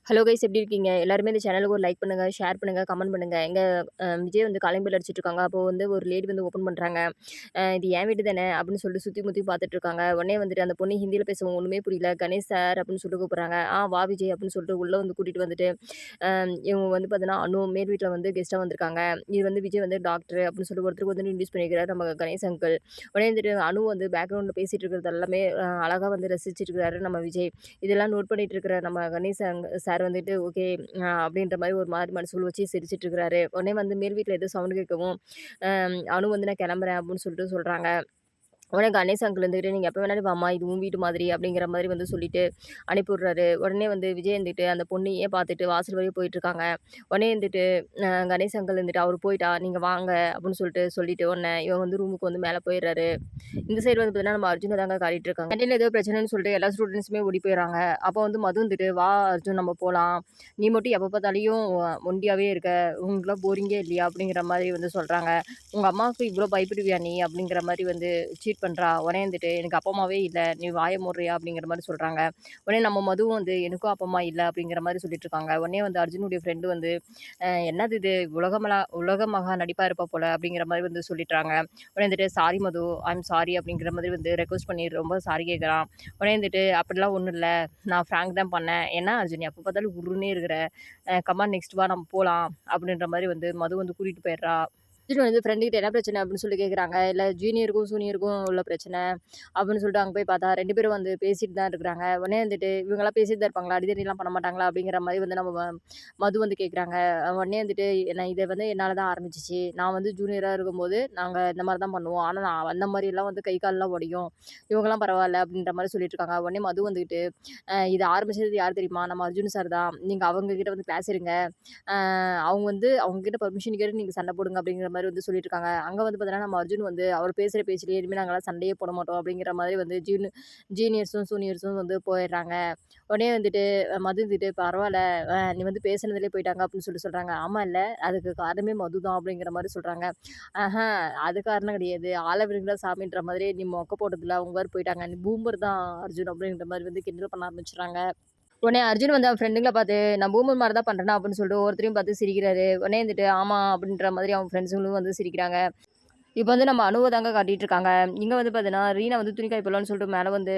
Hello guys எப்படி இருக்கீங்க? எல்லாருமே இந்த சேனலுக்கு ஒரு லைக் பண்ணுங்க, ஷேர் பண்ணுங்க, கமெண்ட் பண்ணுங்க. எங்க விஜய் வந்து காலிங் பெல் அடிச்சிட்டு இருக்காங்க. அப்போ வந்து ஒரு லேடி வந்து ஓப்பன் பண்றாங்க. "இது என் வீடு தானே" அப்படின்னு சொல்லிட்டு சுத்தி முத்தி பார்த்துட்டு இருக்காங்க. உடனே வந்துட்டு அந்த பொண்ணு ஹிந்தியில பேசவும் ஒண்ணுமே புரியல. "கணேஷ் சார்" அப்படின்னு சொல்லிட்டு கூப்பிடுறாங்க. வா விஜய்" அப்படின்னு சொல்லிட்டு உள்ள வந்து கூட்டிட்டு வந்துட்டு, இவங்க வந்து பார்த்தீங்கன்னா, அனு மேல் வீட்ல வந்து கெஸ்ட்டா வந்திருக்காங்க. இது வந்து விஜய் வந்து டாக்டர் அப்படின்னு சொல்லிட்டு ஒருத்தருக்கு வந்து இன்ட்ரோடியூஸ் பண்ணியிருக்கிறாரு நம்ம கணேஷ் அங்கிள். உடனே வந்துட்டு அனு வந்து பேக்ரவுண்ட்ல பேசிட்டு இருக்கிறது எல்லாமே அழகா வந்து ரசிச்சுட்டு இருக்கிறாரு நம்ம விஜய். இதெல்லாம் நோட் பண்ணிட்டு இருக்கிற நம்ம கணேஷ் சார் வந்துட்டு ஓகே அப்படின்ற மாரி ஒரு மாரி மனசுக்குள்ள வச்சு சிரிச்சுட்டு இருக்கிறாரு. உடனே வந்து மேல் வீட்ல ஏதோ சவுண்ட் கேட்கவும், அனு வந்து "நான் கிளம்புறேன்" அப்படின்னு சொல்லிட்டு சொல்றாங்க. உடனே கணேஷ் அங்கிள் இருந்துகிட்டு, "நீங்க எப்ப வேணாலும் வாம்மா, இது உன் வீடு மாதிரி" அப்படிங்கிற மாரி வந்து சொல்லிட்டு அனுப்பி விடுறாரு. உடனே வந்து விஜய் இருந்துட்டு அந்த பொண்ணையே பார்த்துட்டு வாசல் வழியா போயிட்டுருக்காங்க. உடனே இருந்துட்டு கணேஷ் அங்கிள் இருந்துட்டு, "அவரு போயிட்டா, நீங்க வாங்க" அப்படின்னு சொல்லிட்டு உடனே இவன் வந்து ரூமுக்கு வந்து மேல போயிடுறாரு. இந்த சைடு வந்து பார்த்தீங்கன்னா, நம்ம அர்ஜுன தாங்க காட்டிட்டு இருக்காங்க. கேன்டீன்ல ஏதோ பிரச்சனைன்னு சொல்லிட்டு எல்லா ஸ்டூடண்ட்ஸுமே ஓடி போயிடுறாங்க. அப்போ வந்து மது வந்துட்டு, "வா அர்ஜுன் நம்ம போலாம். நீ மட்டும் எப்ப பார்த்தாலும் ஒண்டியாவே இருக்க. உனக்குலாம் போரிங்கே இல்லையா?" அப்படிங்கிற மாரி வந்து சொல்றாங்க. "உங்க அம்மாவுக்கு இவ்ளோ பயப்படுவியா நீ?" அப்படிங்கிற மாரி வந்து சீட் பண்றா. உடனே வந்துட்டு, "எனக்கு அப்பா, அம்மாவே இல்ல. நீ வாய மூடுறியா?" அப்படிங்கிற மாரி சொல்றாங்க. உடனே நம்ம மதுவும் வந்து, "எனக்கும் அப்பா, அம்மா இல்ல." அப்படிங்கிற மாரி சொல்லிட்டு இருக்காங்க. உடனே வந்து அர்ஜுனுடைய ஃப்ரெண்டு வந்து, "என்னது இது உலக மகா நடிப்பா இருப்பா போல." அப்படிங்கிற மாரி வந்து சொல்லிட்டாங்க. உடனே வந்துட்டு, "சாரி மது, ஐம் சாரி" அப்படிங்கிற மாதிரி வந்து ரெக்வெஸ்ட் பண்ணி ரொம்ப சாரி கேட்குறான். உடனே வந்துட்டு, "அப்படிலாம் ஒண்ணும் இல்ல. நான் ஃப்ராங்க் தான் பண்ணேன். என்ன அர்ஜுன் எப்ப பார்த்தாலும் உர்ருன்னே இருக்கிற. கமான் நெக்ஸ்ட் வா நம்ம போலாம்." அப்படின்ற மாரி வந்து மது வந்து கூட்டிட்டு போயிடுறா. அர்ஜுன் வந்து ஃப்ரெண்டு கிட்ட என்ன பிரச்சனை அப்படின்னு சொல்லி கேட்குறாங்க. இல்ல ஜூனியருக்கும், சீனியருக்கும் உள்ள பிரச்சனை அப்படின்னு சொல்லிட்டு அங்க போய் பார்த்தா 2 பேரும் வந்து பேசிட்டு தான் இருக்கிறாங்க. உடனே வந்துட்டு இவங்கலாம் பேசிட்டு தான் இருப்பாங்களா? அடிதடிலாம் பண்ண மாட்டாங்களா? அப்படிங்கிற மாரி வந்து நம்ம மது வந்து கேட்குறாங்க. உடனே வந்துட்டு நான் இத வந்து என்னால தான் ஆரம்பிச்சுச்சு. நான் வந்து ஜூனியரா இருக்கும்போது நாங்க இந்த மாரி தான் பண்ணுவோம். ஆனா நான் அந்த மாரிலாம் வந்து கை கால்லாம் உடையும். இவங்கலாம் பரவால்ல அப்படின்ற மாரி சொல்லிட்டு இருக்காங்க. உடனே மது வந்துகிட்டு, இத ஆரம்பிச்சது யார் தெரியுமா? நம்ம அர்ஜுன் சார் தான். நீங்க அவங்க கிட்ட வந்து கிளாஸ் எடுங்க. அ அவங்க வந்து அவங்க கிட்ட பெர்மிஷன் கேட்டு நீங்க சண்டை போடுங்க அப்படிங்கிற மாரி வந்து சொல்லிட்டு இருக்காங்க. அங்க வந்து பார்த்தீங்கன்னா, நம்ம அர்ஜுன் வந்து அவர் பேசுற பேச்சிலேயே இனிமே நாங்கலாம் சண்டையே போட மாட்டோம் அப்படிங்கிற மாதிரி வந்து ஜூனியர்ஸும், சீனியர்ஸும் வந்து போயிடுறாங்க. உடனே வந்துட்டு மது வந்துட்டு பரவால்ல நீ வந்து பேசுனதுலயே போயிட்டாங்க அப்படின்னு சொல்றாங்க. ஆமா இல்ல, அதுக்கு காரணமே மது தான் அப்படிங்கிற மாரி சொல்றாங்க. ஆஹா அது காரணம் கிடையாது. ஆள விடுங்கடா சாமின்ற மாதிரி நீ மொக்க போட்டதுல அவங்க பாரு போயிட்டாங்க. நீ பூமர் தான் அர்ஜுன் அப்படின்ற மாரி வந்து கிண்டல் பண்ண ஆரம்பிச்சுடுறாங்க. உடனே அர்ஜுன் வந்து அவன் ஃப்ரெண்டுங்கள பார்த்து, "நான் பூமர் மாரி தான் பண்றேனா?" அப்படின்னு சொல்லிட்டு ஒவ்வொருத்தரையும் பார்த்து சிரிக்கிறாரு. உடனே வந்துட்டு, "ஆமா" அப்படின்ற மாதிரி அவன் ஃப்ரெண்ட்ஸுங்களும் வந்து சிரிக்கிறாங்க. இப்ப வந்து நம்ம அனுவ தாங்க காட்டிட்டு இருக்காங்க. இங்க வந்து பார்த்தீங்கன்னா, ரீனா வந்து துணி காய போடலான்னு சொல்லிட்டு மேல வந்து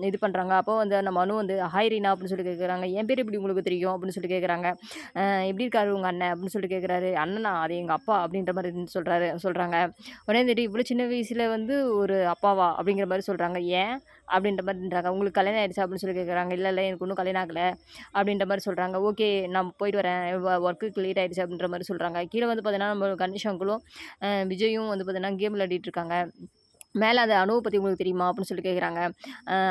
இது பண்றாங்க. அப்போ வந்து நம்ம அனு வந்து, "ஹாய் ரீனா" அப்படின்னு சொல்லி கேட்குறாங்க. "என் பேர் எப்படி உங்களுக்கு தெரியும்?" அப்படின்னு சொல்லி கேட்குறாங்க. "எப்படி இருக்காரு உங்க அண்ணன்?" அப்படின்னு சொல்லிட்டு கேட்குறாரு. "அண்ணனா? அது எங்க அப்பா" அப்படின்ற மாரி சொல்றாங்க. உடனே வந்துட்டு, "இவ்வளோ சின்ன வயசுல வந்து ஒரு அப்பாவா?" அப்படிங்கிற மாரி சொல்றாங்க. "ஏன்?" அப்படின்ற மாரின்றாங்க. "உங்களுக்கு கல்யாணம் ஆயிடுச்சா?" அப்படின்னு சொல்லி கேட்குறாங்க. "இல்ல, இல்ல எனக்கு இன்னும் கல்யாணம் ஆகல." அப்படின்ற மாரி சொல்றாங்க. "ஓகே நான் போயிட்டு வரேன். ஒர்க்குக்கு லேட் ஆயிடுச்சு." அப்படின்ற மாரி சொல்றாங்க. கீழ வந்து பார்த்தீங்கன்னா, நம்ம கணேஷ் அங்கிளும், விஜயும் வந்து பார்த்தீங்கன்னா, கேம் விளையாடிட்டு இருக்காங்க. மேல அந்த "அனுவ பத்தி உங்களுக்கு தெரியுமா?" அப்படின்னு சொல்லி கேட்குறாங்க.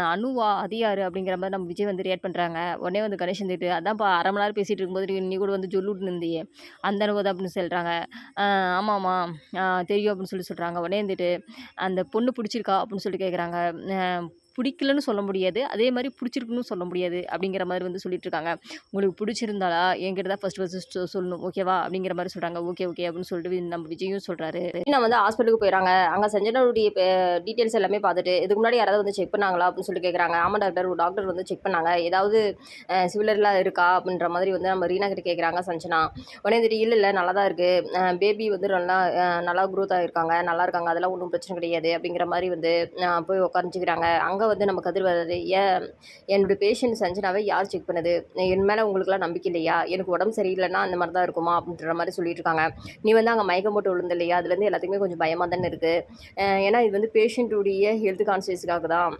"அனுவா? அது யாரு?" அப்படிங்கிற மாரி நம்ம விஜய் வந்து ரியாக்ட் பண்றாங்க. உடனே வந்து கணேஷ் வந்துட்டு, "அதான்ப்பா 1/2 மணி நேரம் பேசிட்டு இருக்கும்போது நீ கூட வந்து ஜொல்லு விட்டுன்னு இருந்தியே, அந்த அனுவ தான்" அப்படின்னு சொல்றாங்க. "அ ஆமாமா, தெரியும்" அப்படின்னு சொல்றாங்க. உடனே வந்துட்டு, "அந்த பொண்ணு புடிச்சிருக்கா?" அப்படின்னு சொல்லி கேட்குறாங்க. அ புடிக்கலன்னு சொல்ல முடியாது. அதே மாரி புடிச்சிருக்குன்னு சொல்ல முடியாது. அப்படிங்கிற மாரி வந்து சொல்லிட்டு இருக்காங்க. "உங்களுக்கு புடிச்சிருந்தாலா என்கிட்ட தான் ஃபர்ஸ்ட்டு சொல்லணும். ஓகேவா?" அப்படிங்கிற மாரி சொல்றாங்க. "ஓகே, ஓகே" அப்படின்னு சொல்லிட்டு நம்ம விஜயும் சொல்றாரு. நான் வந்து ஹாஸ்பிட்டலுக்கு போயிறாங்க. அங்க சஞ்சனாவுடைய டீட்டெயில்ஸ் எல்லாமே பார்த்துட்டு, "இதுக்கு முன்னாடி யாராவது வந்து செக் பண்ணாங்களா?" அப்படின்னு சொல்லி கேட்குறாங்க. "ஆமா டாக்டர், ஒரு டாக்டர் வந்து செக் பண்ணாங்க. ஏதாவது சிவிலர்லாம் இருக்கா?" அப்படின்ற மாதிரி வந்து நம்ம ரீனா கிட்ட கேட்குறாங்க சஞ்சனா. உடனே வந்துட்டு, "இல்ல, இல்ல நல்லா தான் இருக்கு. பேபி வந்து நல்லா குரோத் ஆகியிருக்காங்க. நல்லா இருக்காங்க. அதெல்லாம் ஒண்ணும் பிரச்சனை கிடையாது." அப்படிங்கிற மாரி வந்து போய் உட்காந்துக்கிறாங்க. அங்க வந்து நம்ம கதிர் வராரு. என்னுடைய பேஷண்ட் சஞ்சனாவை யார் செக் பண்ணது? என் மேல உங்களுக்குலாம் நம்பிக்கை இல்லையா? எனக்கு உடம்பு சரியில்லைன்னா அந்த மாரி தான் இருக்குமா?" அப்படின்ற மாரி சொல்லிட்டு இருக்காங்க. "நீ வந்து அங்க மயக்கம் போட்டு விழுந்த இல்லையா? அதுலேருந்து எல்லாத்துக்குமே கொஞ்சம் பயமா தானே இருக்கு. ஏன்னா இது வந்து பேஷண்ட்டுடைய ஹெல்த் கான்ஷியஸ்க்காக தான்.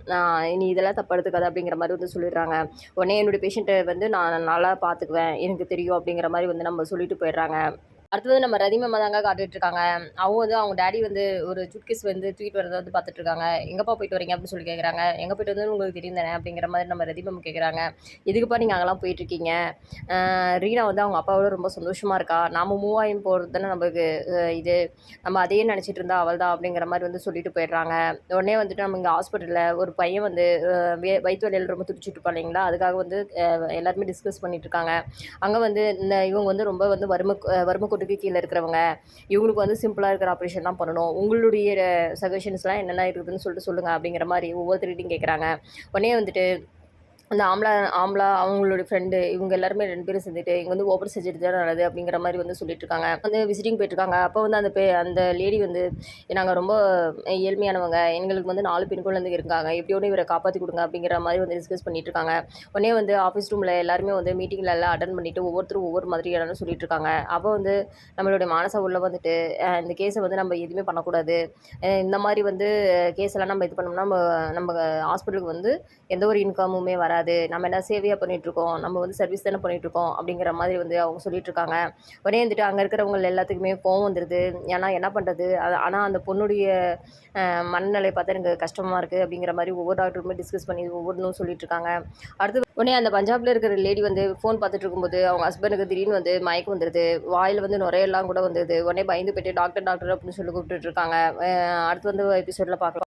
நீ இதெல்லாம் தப்பா எடுத்துக்காத" அப்படிங்கிற மாரி வந்து சொல்லிடுறாங்க. உடனே என்னுடைய பேஷண்ட்ட வந்து நான் நல்லா பார்த்துக்குவேன். எனக்கு தெரியும் அப்படிங்கிற மாரி வந்து நம்ம சொல்லிட்டு போயிடுறாங்க. அடுத்தது நம்ம ரதிம் அம்மா தாங்க காட்டிட்டு இருக்காங்க. அவங்க வந்து அவங்க டாடி வந்து ஒரு சூட்கேஸ் வந்து தூக்கிட்டு வரத வந்து பார்த்துட்டு இருக்காங்க. "எங்கப்பா போயிட்டு வரீங்க?" அப்படின்னு சொல்லி கேட்குறாங்க. "எங்க போயிட்டு வந்தோம்னு உங்களுக்கு தெரியும் தானே?" அப்படிங்கிற மாரி நம்ம ரதிம் மேம் கேட்குறாங்க. "எதுக்குப்பா நீங்க அங்கலாம் போயிட்டுருக்கீங்க? ரீனா வந்து அவங்க அப்பாவோட ரொம்ப சந்தோஷமா இருக்கா. நாம மூவ் ஆகி போறது தானே நமக்கு இது. நம்ம அதையே நினச்சிட்டு இருந்தா அவள்தான்." அப்படிங்கிற மாரி வந்து சொல்லிட்டு போயிடுறாங்க. உடனே வந்துட்டு நம்ம இங்க ஹாஸ்பிட்டல்ல ஒரு பையன் வந்து வயித்து வலியில ரொம்ப துடிச்சிட்டு இருப்பான் இல்லைங்களா? அதுக்காக வந்து எல்லாருமே டிஸ்கஸ் பண்ணிட்டு இருக்காங்க. அங்க வந்து இவங்க வந்து ரொம்ப வந்து வறுமை கோட்டுக்கு கீழ இருக்கிறவங்க. இவங்களுக்கு வந்து சிம்பிளா இருக்கிற ஆப்ரேஷன் தான் பண்ணணும். உங்களுடைய சஜஷன்ஸ்லாம் என்னென்ன இருக்குதுன்னு சொல்லிட்டு சொல்லுங்க அப்படிங்கிற மாரி ஒவ்வொருத்தர்கிட்டயும் கேட்குறாங்க. உடனே வந்துட்டு அந்த ஆம்லா அவங்களுடைய ஃப்ரெண்டு இவங்க எல்லாருமே 2 பேரும் சேர்ந்துட்டு, "இங்க வந்து ஓப்பன் சர்ஜரி தான் நடக்குது." அப்படிங்கிற மாரி வந்து சொல்லிட்டுருக்காங்க. வந்து விசிட்டிங் போயிட்டுருக்காங்க. அப்போ வந்து அந்த லேடி வந்து, "நாங்க ரொம்ப ஏழ்மையானவங்க. எங்களுக்கு வந்து 4 பெண் குழந்தைங்க இருக்காங்க. எப்படியோன்னு இவர காப்பாத்தி குடுங்க." அப்படிங்கிற மாரி வந்து டிஸ்கஸ் பண்ணிட்டுருக்காங்க. உடனே வந்து ஆஃபீஸ் ரூம்ல எல்லாருமே வந்து மீட்டிங்ல எல்லாம் அட்டெண்ட் பண்ணிட்டு ஒவ்வொருத்தரும் ஒவ்வொரு மாதிரியான சொல்லிட்டுருக்காங்க. அப்போ வந்து நம்மளுடைய மானசா உள்ள வந்துட்டு, இந்த கேஸ வந்து நம்ம எதுவுமே பண்ணக்கூடாது. இந்த மாரி வந்து கேஸ் எல்லாம் நம்ம இது பண்ணோம்னா, நம்ம ஹாஸ்பிட்டலுக்கு வந்து எந்த ஒரு இன்கமுமே வராது. நம்ம என்ன சேவையா பண்ணிட்டுருக்கோம். நம்ம வந்து சர்வீஸ் தானே பண்ணிட்டுருக்கோம். அப்படிங்கிற மாதிரி வந்து அவங்க சொல்லிட்டுருக்காங்க. உடனே வந்துட்டு அங்க இருக்கிறவங்க எல்லாத்துக்குமே கோவம் வந்துருது. ஏன்னா என்ன பண்றது? ஆனா அந்த பொண்ணுடைய மனநிலை பார்த்தா எனக்கு கஷ்டமா இருக்கு. அப்படிங்கிற மாரி ஒவ்வொரு டாக்டருமே டிஸ்கஸ் பண்ணி ஒவ்வொன்னும் சொல்லிட்டுருக்காங்க. அடுத்து உடனே அந்த பஞ்சாப்ல இருக்கிற லேடி வந்து ஃபோன் பார்த்துட்டு இருக்கும்போது, அவங்க ஹஸ்பண்டுக்கு திடீர்னு வந்து மயக்கம் வந்துருது. வாயில வந்து நுரையெல்லாம் கூட வந்தது. உடனே பயந்து போயிட்டு டாக்டர் டாக்டர் அப்படின்னு சொல்லி கூப்பிட்டுட்டு இருக்காங்க. அடுத்து வந்து எபிசோட்ல பார்க்கலாம்.